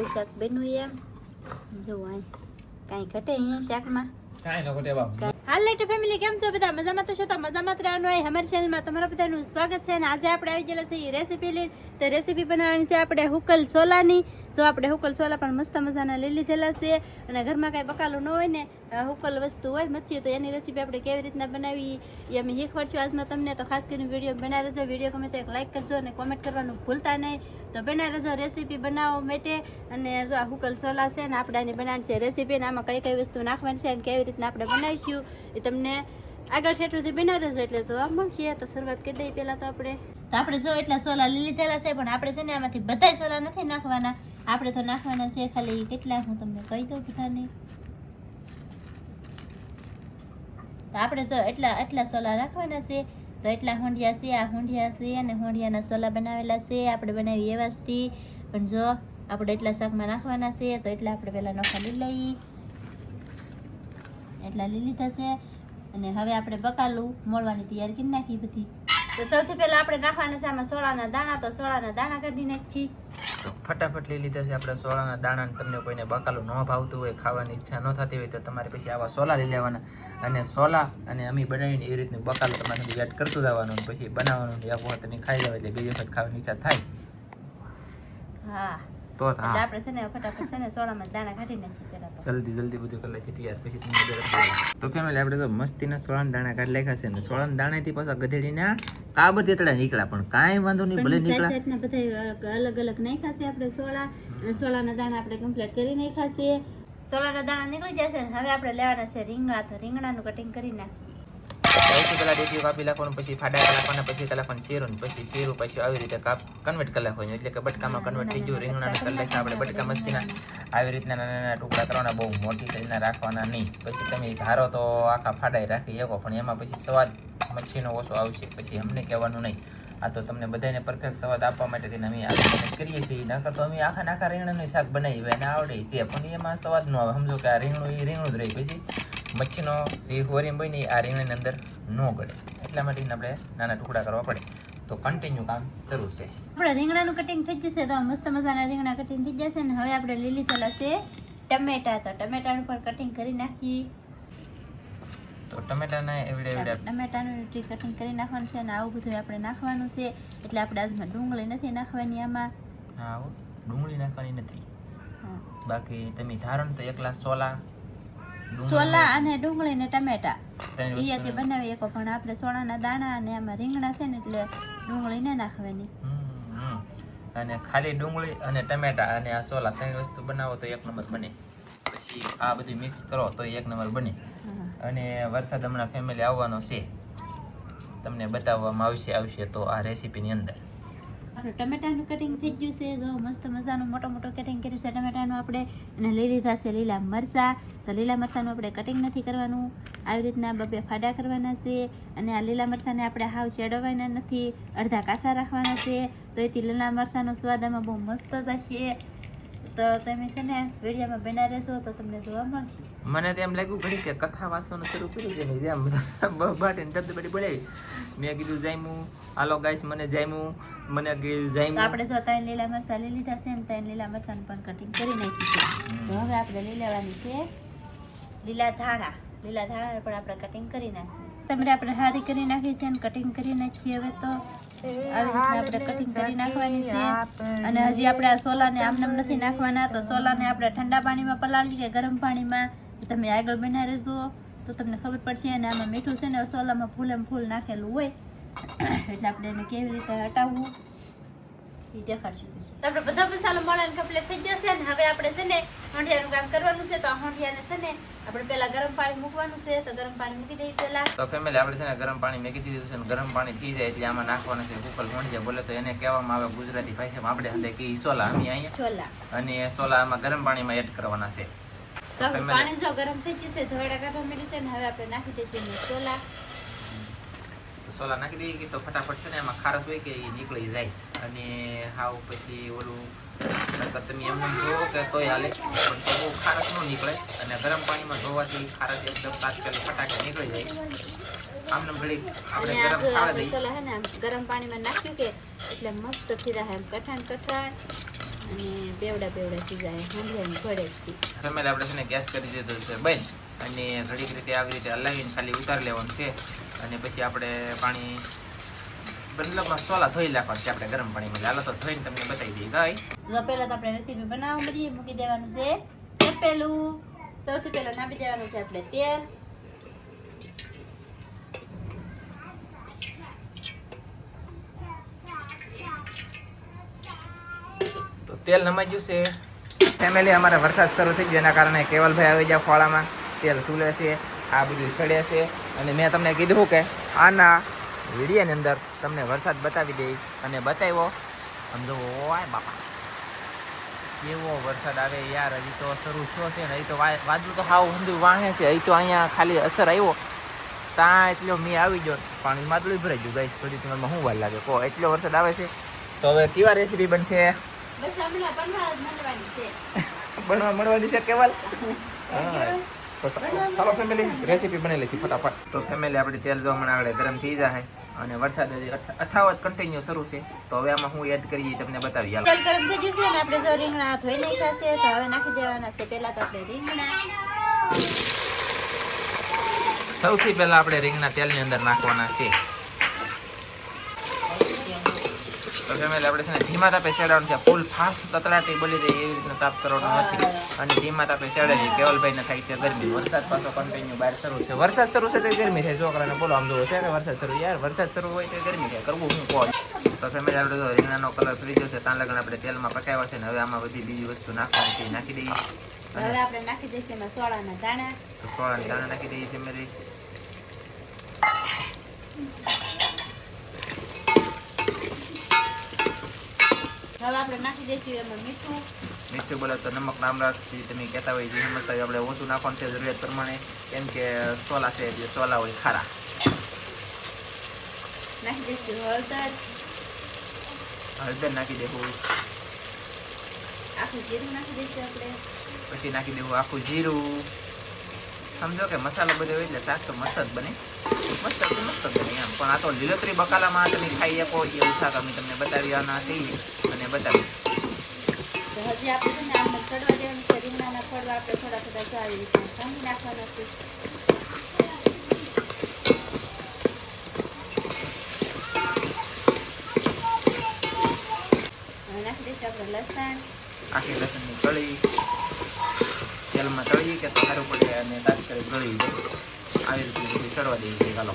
એવું શાક બન્યું એમ જો કાંઈ ઘટે અહીંયા શાકમાં કાંઈ ન ઘટે બાપ. હાલ લેટ ફેમિલી કેમ છો બધા મજામાં તો છો તો મજામાં જ રહેવાનું હોય અમારી ચેનલમાં તમારા બધાનું સ્વાગત છે અને આજે આપણે આવી ગયેલા છે રેસીપી લઈને તો રેસીપી બનાવવાની છે આપણે હુકલ છોલાની જો આપણે હુકલ છોલા પણ મસ્ત મજાના લઈ લીધેલા છે અને ઘરમાં કાંઈ બકાલું ન હોય ને હુકલ વસ્તુ હોય મચ્છી તો એની રેસીપી આપણે કેવી રીતના બનાવી એ અમે શીખવાડશું આજમાં તમને તો ખાસ કરીને વિડીયો બનાવી રહેજો વિડીયો ગમે તો એક લાઈક કરજો અને કોમેન્ટ કરવાનું ભૂલતા નહીં તો બનાવી રહેજો રેસીપી બનાવવા માટે અને જો આ હુકલ છોલા છે ને આપણે આની બનાવવાની છે રેસીપી અને આમાં કઈ કઈ વસ્તુ નાખવાની છે અને કેવી રીતના આપણે બનાવીશું એ તમને આગળ ઠેઠ સુધી બનાવી રહેજો એટલે જોવા મળશે તો શરૂઆત કરી દઈએ પહેલાં તો આપણે જો એટલા સોલા લઈ લીધેલા છે પણ આપણે છે ને આમાંથી બધા સોલા નથી નાખવાના આપણે તો નાખવાના છે ખાલી કેટલા હું તમને કહી દઉં બધાને તો આપણે જો એટલા સોલા નાખવાના છે તો એટલા હોંડિયા છે આ હોંડિયા છે અને હોંડિયાના સોલા બનાવેલા છે આપણે બનાવી એ વાસ્તી પણ જો આપણે એટલા શાકમાં નાખવાના છે તો એટલા આપણે પહેલાં નોખા લઈ લઈએ એટલા લઈ લીધા છે અને હવે આપણે બકાલું મોળવાની તૈયારી કરી નાખી બધી તો સૌથી પહેલા આપણે નાખવાના છે આમાં સોળાના દાણા તો સોળાના દાણા કાઢી નાખી તો ફટાફટ લઈ લીધા છે આપણે સોલાના દાણા. તમને કોઈને બકાલું ન ભાવતું હોય ખાવાની ઈચ્છા ન થતી હોય તો તમારે પછી આવા સોલા લઈ લેવાના અને સોલા અને અમી બનાવીને એ રીતનું બકાલું તમારે એડ કરતું જવાનું પછી બનાવવાનું એક વખત નહીં ખાઈ લેવા એટલે બીજી વખત ખાવાની ઈચ્છા થાય. હા તો એટલે આપણે છે ને ફટાફટ છે ને સોળામાં દાણા કાઢી નાખી પહેલા જલ્દી બધું કરી લે છે તૈયાર પછી તમને તો ફેમિલી આપણે તો મસ્તીના સોળાના દાણા કાઢી નાખ્યા છે ને સોળાના દાણાથી પાછા ગધેડીના કાબત એટલા નીકળ્યા પણ કાંઈ વાંધો નહીં ભલે નીકળ્યા બધા અલગ અલગ નાખ્યા છે આપણે સોળા અને સોળાના દાણા આપણે કમ્પ્લીટ કરી નાખ્યા છે સોળાના દાણા નીકળી જશે ને હવે આપણે લેવાના છે રીંગણા તો રીંગણાનું કટિંગ કરી નાખીએ સૌથી પહેલા ડેટી કાપી નાખવાનું પછી ફાડા નાખવાના પછી નાખવાનું શેરું પછી શેરું પછી આવી રીતે કન્વર્ટ કરી નાખવાનું એટલે કે બટકામાં કન્વર્ટ થઈ ગયું રીંગણાને કરી નાખીએ આપણે બટકા મસ્તીના આવી રીતના નાના નાના ટુકડા કરવાના બહુ મોટી સાઈઝના રાખવાના નહીં પછી તમે ધારો તો આખા ફાડાઈ રાખી શકો પણ એમાં પછી સ્વાદ મચ્છીનો ઓછો આવશે પછી અમને કહેવાનું નહીં આ તો તમને બધાને પરફેક્ટ સ્વાદ આપવા માટે થઈને અમે આ કરીએ છીએ નકર તો અમે આખા રીંગણાનું શાક બનાવી એને આવડે છે પણ એમાં સ્વાદ ન આવે સમજો કે આ રીંગણું એ રીંગણું જ રહી પછી મચ્છીનો જે હોરીમ બની આ રીંગણાની અંદર ન ગળે એટલા માટે આપણે નાના ટુકડા કરવા પડે તો કન્ટિન્યુ કામ શરૂ છે. આપણે રીંગણાનું કટિંગ થઈ ગયું છે તો મસ્ત મજાના રીંગણા કટિંગ થઈ જશે ને હવે આપણે લઈ લીધેલા છે ટમેટા તો ટમેટાનું પણ કટિંગ કરી નાખીએ તો ટમેટાના ટમેટાનું કટિંગ કરી નાખવાનું છે અને આવું બધું આપણે નાખવાનું છે એટલે આપણે આજમાં ડુંગળી નથી નાખવાની આમાં હા ડુંગળી નાખવાની નથી બાકી તમે ધારો ને તો એકલા સોલા અને ડુંગળી ને ટમેટા એ બનાવી શકો પણ આપણે સોળાના દાણા અને આમાં રીંગણા છે ને એટલે ડુંગળી ને નાખવાની અને ખાલી ડુંગળી અને ટમેટા અને આ સોલા ત્રણ વસ્તુ બનાવો તો એક નંબર બને પછી આ બધું મિક્સ કરો તો એક નંબર બને અને વરસાદ હમણાં ફેમિલી આવવાનો છે તમને બતાવવામાં આવશે તો આ રેસીપીની અંદર આપણે ટમેટાનું કટિંગ થઈ ગયું છે જો મસ્ત મજાનું મોટો કટિંગ કર્યું છે ટમેટાનું આપણે અને લઈ લીધા છે લીલા મરચાં તો લીલા મરચાંનું આપણે કટિંગ નથી કરવાનું આવી રીતના બબે ફાડા કરવાના છે અને આ લીલા મરચાંને આપણે હાવ ચેડવવાના નથી અડધા કાસા રાખવાના છે તો એથી લીલા મરચાંનો સ્વાદ આમાં બહુ મસ્ત જ હશે તો તમે છે ને વિડીયોમાં બના રહેજો તો તમને જોવા મળશે. મને તો એમ લાગ્યું ઘડી કે કથા વાંચવાનું શરૂ કર્યું છે ને જેમ બાટીને ધબધબાટી બોલાવી મેં કીધું જામ્યું હાલો ગાઈસ મને જામ્યું મને જામ્યું આપણે જો ત્રણ લીલા મરચાં લઈ લીધા છે ને ત્રણ લીલા મરચાંનું પણ કટિંગ કરી નાખ્યું છે તો હવે આપણે લઈ લેવાની છે લીલા ધાણા પણ આપણે કટિંગ કરી નાખીએ તમે આપણે હારી કરી નાખી છે અને કટિંગ કરી નાખીએ હવે તો આવી રીતના આપણે કટિંગ કરી નાખવાની છે અને હજી આપણે આ સોલાને આમનામ નથી નાખવાના તો સોલાને આપણે ઠંડા પાણીમાં પલાળી કે ગરમ પાણીમાં તમે આગળ બનાવી રહેજો તો તમને ખબર પડશે અને આમાં મીઠું છે ને સોલામાં ફૂલ નાખેલું હોય એટલે આપણે એને કેવી રીતે હટાવવું એ દેખાડશું પછી તો આપણે બધા મસાલો મળીને કમ્પ્લીટ થઈ જશે ને હવે આપણે છે ને હોંડિયાનું કામ કરવાનું છે તો આ હોંડિયાને છે ને આપણે પહેલા ગરમ પાણી મૂકવાનું છે તો ગરમ પાણી મૂકી દઈએ પહેલા તો ફેમિલી આપણે છે ને ગરમ પાણી મૂકી દીધું છે ને ગરમ પાણી થઈ જાય એટલે આમાં નાખવાના છે હુકલ હોંડિયા બોલે તો એને કહેવામાં આવે ગુજરાતી ભાષામાં આપણે હંદે કે સોલા અમે અહીંયા સોલા અને સોલા આમાં ગરમ પાણીમાં એડ કરવાના છે તો પાણી જો ગરમ થઈ જશે ધોળા કાઢવા મળ્યું છે ને હવે આપણે નાખી દઈશું સોલા નાખી દઈએ કે તો ફટાફટ છે ને એમાં ખારસ હોય કે એ નીકળી જાય અને હાવ પછી ઓલું તમે એમ જુઓ કે તોય હાલે પણ તો બહુ ખારસ ન નીકળે અને ગરમ પાણીમાં ધોવાથી ખારસ એકદમ તાત્કાલિક ફટાકે નીકળી જાય આમને ઘડી આપણે ગરમ ખાવા દઈએ ગરમ પાણીમાં નાખ્યું કે એટલે મસ્ત થઈ રહે એમ કઠણ અને બેવડા ખીજાય હાંડિયાની પડેથી. ફેમિલી આપણે છે ને ગેસ કરી દીધો છે બંધ, અને ઘડીક રીતે આવી રીતે હલાવીને ખાલી ઉતારી લેવાનું છે. અને પછી આપણે પાણી મતલબમાં સોલા ધોઈ નાખવાનું છે આપણે ગરમ પાણીમાં. હાલો તો ધોઈને તમને બતાવી દઈએ ગાય. તો પહેલા તો આપણે રેસીપી બનાવવા મળીએ. મૂકી દેવાનું છે તપેલું. સૌથી પહેલા નાખી દેવાનું છે આપણે તેલ. તો તેલ નમાઈ ગયું છે ફેમિલી. અમારે વરસાદ શરૂ થઈ ગયો એના કારણે કેવલભાઈ આવી જાય ખોળામાં. તેલ ચૂલે છે, આ બધું સડે છે. અને મેં તમને કીધું કે આના વિડીયોની અંદર તમને વરસાદ બતાવી દઈ, અને બતાવ્યો. સમજો ઓય બાપા કેવો વરસાદ આવે યાર. હજી તો શરૂ થયો છે ને, હજી તો વાદળું તો હાવ ઊંધું વાહે છે. હજી તો અહીંયા ખાલી અસર આવ્યો ત્યાં એટલો મેં આવી ગયો, પાણી માદળું ભરાઈ ગયું. ગાઈસ થોડી તમારમાં શું વાર લાગે કહો, એટલો વરસાદ આવે છે. તો હવે કેવા રેસીપી બનશે? બસ હમણાં બનવાની છે. બનવા મળવાની છે કેવલ. હા તો ચાલો ફેમિલી રેસીપી બનેલી છે ફટાફટ. તો ફેમિલી આપણી તેલ જો હમણાં આગળ ગરમ થઈ જાય અને વરસાદ હજી અથાવત કન્ટિન્યુ શરૂ છે. તો હવે આમાં હું એડ કરીએ તમને બતાવી. તેલ ગરમ થઈ ગયું છે ને આપણે જો રીંગણા ધોઈ નાખ્યા છે તો હવે નાખી દેવાના છે. પહેલા તો આપણે રીંગણા. સૌથી પહેલા આપણે રીંગણા તેલની અંદર નાખવાના છે. તો ફેમિલી આપણે છે ને ધીમા તાપે સેડાવાનું છે. ફૂલ ફાસ્ટ તતડાટી બોલી જાય એવી રીતના તાપ કરવાનો નથી, અને ધીમા તાપે સેડાવી. કેવલભાઈને થાય છે ગરમી. વરસાદ પાછો કન્ટિન્યુ બહાર શરૂ છે. વરસાદ શરૂ છે તો ગરમી થાય. છોકરાને બોલો આમ જોવો છે કે વરસાદ શરૂ. યાર વરસાદ શરૂ હોય તો ગરમી થાય. કરવું શું કહો. તો ફેમિલી આપણે જો રીંગણાનો કલર થઈ ગયો છે, ત્યાં લગન આપણે તેલમાં પકાવ્યા છે ને હવે આમાં બધી બીજી વસ્તુ નાખવાની છે નાખી દઈએ. હવે આપણે નાખી દઈશું એમાં સોળાના દાણા. તો સોળાના દાણા નાખી દઈએ ફેમિલી. હવે આપણે નાખી દઈશું એમાં મીઠું. મીઠું બોલે તો નમક નામરાસ તમે કહેતા હોય જે મસાલા આપણે ઓછું નાખવાનું છે જરૂરિયાત પ્રમાણે, કેમ કે સોલા છે જે સોલા હોય ખારા. નાખી દઈશું હળદર. હળદર નાખી દેવું. આખું જીરું નાખી દઈશું આપણે. પછી નાખી દેવું આખું જીરું. સમજો કે મસાલો બધો હોય એટલે શાક તો મસ્ત જ બને. મસ્ત જ બને એમ. પણ આ તો લીલોતરી બકાલામાં તમે ખાઈ શકો એવું શાક અમે તમને બતાવ્યાના છીએ અને બતાવી. તો હજી આપણે છે ને આમાં ચડવા દેવાનું છે. રીંગણાના ફળવા આપણે થોડા જો આવી રીતે ભાંગી નાખવાના છે. હવે નાખી દઈશું આપણે લસણ. આખી લસણની કળી તેલમાં તળીએ કે તો સારું પડે અને તાત્કાલિક ગળી જાય. આવી રીતે બધું ચડવા દઈએ. ચાલો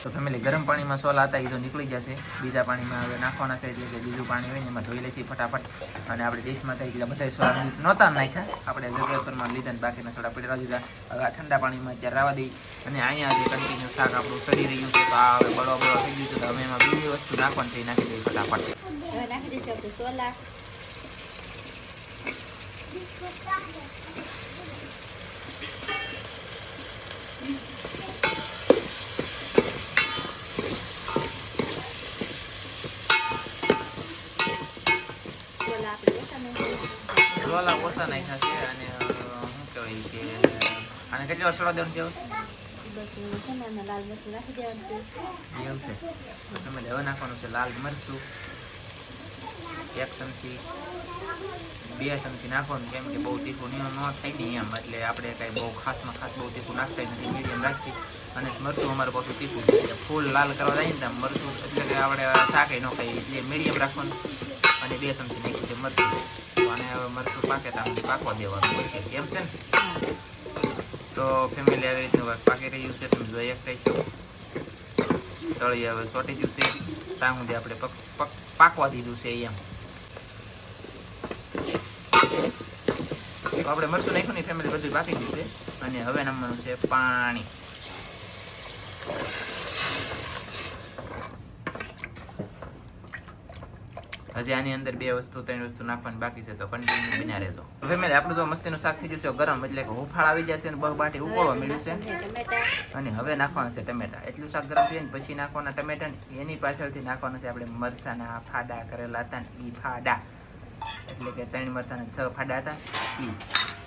તો ફેમિલી ગરમ પાણીમાં સોલા હતા એ તો નીકળી જશે. બીજા પાણીમાં હવે નાખવાના છે, એટલે કે બીજું પાણી હોય ને એમાં ધોઈ લેતી ફટાફટ. અને આપણે ડીશમાં થઈ ગયા બધા સોલા નહોતા નાખ્યા, આપણે જરૂરત પ્રમાણે લીધા ને બાકીના થોડા પીડા દીધા. હવે આ ઠંડા પાણીમાં અત્યારે રાવા દઈ. અને અહીંયા જે કન્ટિન્યુ શાક આપણું સડી રહ્યું છે તો આ હવે બળો થઈ ગયું છે. તો હવે એમાં બીજી વસ્તુ નાખવાની છે એ નાખી દઈએ ફટાફટ. હવે નાખી દઈશું આપણે સોલા. સોલા ઓછા નાખ્યા છે. અને શું કહેવાય કે આને કેટલી વાર સડવા દેવાનું છે? બસ છે ને એમાં લાલ મરચું નાખી દેવાનું છે. એવું છે. તો તમે હવે નાખવાનું છે લાલ મરચું 1 ચમચી 2 ચમચી નાખવાનું, કેમ કે બહુ તીખું ન થાય ને એમ. એટલે આપણે કાંઈ બહુ ખાસમાં ખાસ બહુ તીખું નાખતા નથી, મીડિયમ રાખી. અને મરચું અમારે પાછું તીખું છે. ફૂલ લાલ કરવા જાય ને મરચું એટલે કે આપણે શાકે ન ખાઈએ એટલે મીડિયમ રાખવાનું. અને 2 ચમચી નાખ્યું છે મરચું. અને હવે મરચું પાકે ત્યાં પાકવા દેવાનું પછી કેમ છે ને. તો ફેમિલી આવી રીતનું પાકી રહ્યું છે. તમે જોઈ શકતા છો તળી હવે ચોટી ગયું છે. ત્યાં સુધી આપણે પાકવા દીધું છે એમ. તો આપણે મરચું નાખ્યું ને ફેમિલી બધું બાકી ગયું છે. અને હવે નાખવાનું છે પાણી. હજી આની અંદર 2 વસ્તુ 3 વસ્તુ નાખવાની બાકી છે, તો કન્ટિન્યુ બન્યા રહેજો. ફેમિલી આપણું તો મસ્તીનું શાક થઈ ગયું છે ગરમ, એટલે કે હુફાળ આવી જશે ને બહુ બાટી ઉકળવા મળ્યું છે. અને હવે નાખવાના છે ટમેટા. એટલું શાક ગરમ થયું ને પછી નાખવાના ટમેટા. એની પાછળથી નાખવાના છે આપણે મરચાના ફાડા કરેલા હતા ને એ ફાડા, એટલે કે 3 મરચાના 6 ફાડા હતા એ.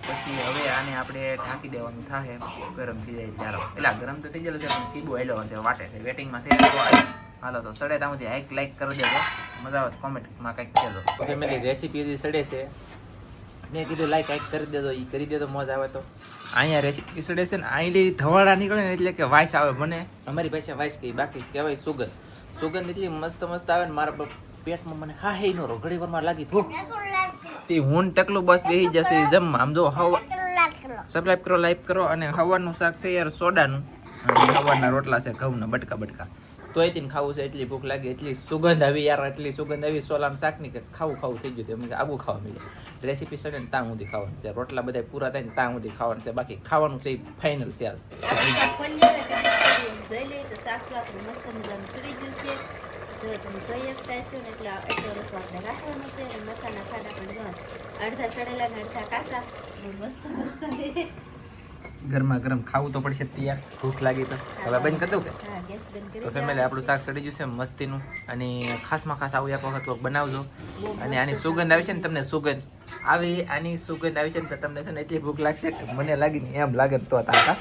પછી હવે આને આપણે ઢાંકી દેવાનું થાય ગરમ થઈ જાય ચાલો. એટલે ગરમ તો થઈ ગયેલું છે પણ સીબો હેલો હશે વાટે છે વેટિંગમાં છે. હાલો તો સડે ત્યાંથી લાઈક કરી દેજો. મજા આવે કોમેન્ટમાં કંઈક કહેજો. ફેમિલી રેસીપી હજી સડે છે, મેં કીધું લાઈક કંઈક કરી દેજો, એ કરી દેતો મજા આવે તો. અહીંયા રેસીપી સડે છે ને અહીં ધવાડા નીકળે ને એટલે કે વાઇસ આવે. મને અમારી પાસે વાઇસ કહી, બાકી કહેવાય સુગંધ. સુગંધ એટલી મસ્ત મસ્ત આવે ને મારા પેટમાં મને હા હે નો ઘડી વારમાં લાગી ભૂખ તે હું ટકલું બસ બેસી જશે જમવા. આમ જો હવા સબસ્ક્રાઇબ કરો, લાઈક કરો. અને હવાનું શાક છે યાર સોડાનું, અને હવાના રોટલા છે ઘઉંના બટકા બટકા. તો અહીંથી ખાવું છે, એટલી ભૂખ લાગી, એટલી સુગંધ આવી યાર, એટલી સુગંધ આવી સોલાનું શાકની કે ખાવું થઈ ગયું. એમ આગું ખાવા મળે. રેસીપી સડે ને ત્યાં સુધી ખાવાનું છે, રોટલા બધા પૂરા થાય ને ત્યાં સુધી ખાવાનું છે, બાકી ખાવાનું છે ફાઇનલ છે આજ. જોઈ લઈએ તો શાક તો આપણે મસ્ત મજાનું ચડી ગયું છે. જો તમે જોઈ શકતા છો ને એટલે એટલો રસો આપણે રાખવાનો છે. અને મસાલા ખાડા પણ જો અડધા સડેલા ને અડધા કાચા, મસ્ત મસ્ત ગરમા ગરમ ખાવું તો પડશે તૈયાર. ભૂખ લાગી તો હવે બંધ કરી દઉં કે? હા, ગેસ બંધ કરી દો. ફેમિલી આપણું શાક સડી ગયું છે મસ્તીનું, અને ખાસમાં ખાસ આવું એક વખત બનાવજો. અને આની સુગંધ આવી છે ને, તમને સુગંધ આવી, આની સુગંધ આવી છે ને તો તમને છે ને એટલી ભૂખ લાગશે કે મને લાગી ને એમ લાગે તો તાકા.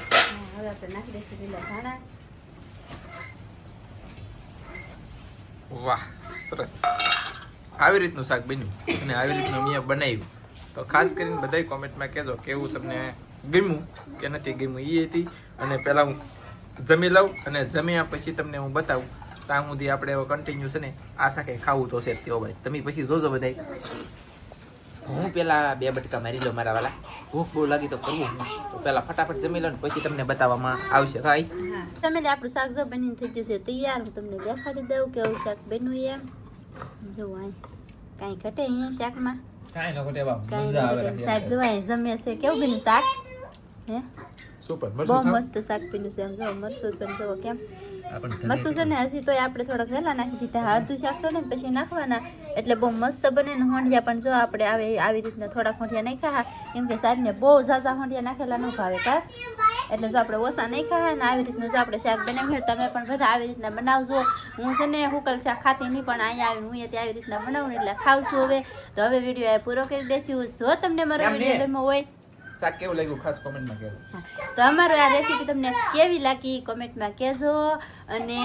હવે આપણે નાખી દઈશું લીલા ધાણા. વાહ, સરસ. આવી રીતનું શાક બન્યું અને આવી રીતનું મેં બનાવ્યું. તો ખાસ કરીને બધાય કોમેન્ટમાં કહેજો કેવું તમને ગમ્યું કે નથી ગમ્યું એ હતી. અને પહેલાં હું જમી લઉં અને જમ્યા પછી તમને હું બતાવું. ત્યાં સુધી આપણે કન્ટિન્યુ છે ને આ શાકે ખાવું તો છે તેઓ ભાઈ. તમે પછી જોજો બધાય. હું પેલા 2 બટકા મારી લઉં મારા વાલા. ભૂખ બહુ લાગી તો કરવું હું તો પહેલાં ફટાફટ જમી લઉં ને પછી તમને બતાવવામાં આવશે. ભાઈ ફેમિલી આપણું શાક જો બનીને થઈ ગયું છે તૈયાર. હું તમને દેખાડી દઉં કે આવું શાક બન્યું એમ. જો કાંઈ ઘટે અહીંયા શાકમાં? કાંઈ ન ઘટે બાપ, મજા આવે. સાહેબ જોવાય જમે છે. કેવું બન્યું શાક? હે સુપર, બહુ મસ્ત શાક બન્યું છે. જો મરસું પણ જો કેમ મરસું છે ને હજી તો આપણે થોડાક વહેલા નાખી દીધા. અડધું શાક તો ને પછી નાખવાના એટલે બહુ મસ્ત બને ને. હોંડિયા પણ જો આપણે આવી રીતના થોડાક હોંડિયા નાખ્યા, કેમ કે સાહેબને બહુ ઝાઝા હોંડિયા નાખેલા ન ભાવે કા, એટલે જો આપણે ઓછા નહીં ખાવા ને આવી રીતનું જો આપણે શાક બનાવીએ. તમે પણ બધા આવી રીતના બનાવજો. હું છે ને હુકલ શાક ખાતી નહીં, પણ અહીંયા આવીને હું આવી રીતના બનાવું ને એટલે ખાઉં છું. હવે તો હવે વિડીયો પૂરો કરી દઈશું. જો તમને મારો વિડીયો ગમ્યો હોય, શાક કેવું લાગ્યું ખાસ કોમેન્ટમાં કહેજો. તો અમારું આ રેસીપી તમને કેવી લાગી કોમેન્ટમાં કહેજો. અને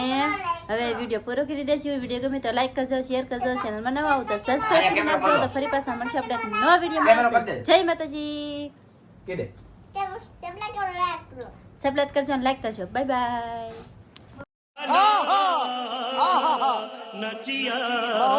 હવે વિડીયો પૂરો કરી દઈશું. વિડીયો ગમે તો લાઈક કરજો, શેર કરજો. ચેનલમાં નવા આવો તો સબસ્ક્રાઇબ કરી નાખજો. તો ફરી પાછા મળશે આપણે એક નવા વિડીયોમાં. જય માતાજી. સબસ્ક્રાઇબ કરજો અને લાઈક કરજો. Bye bye. નચિયા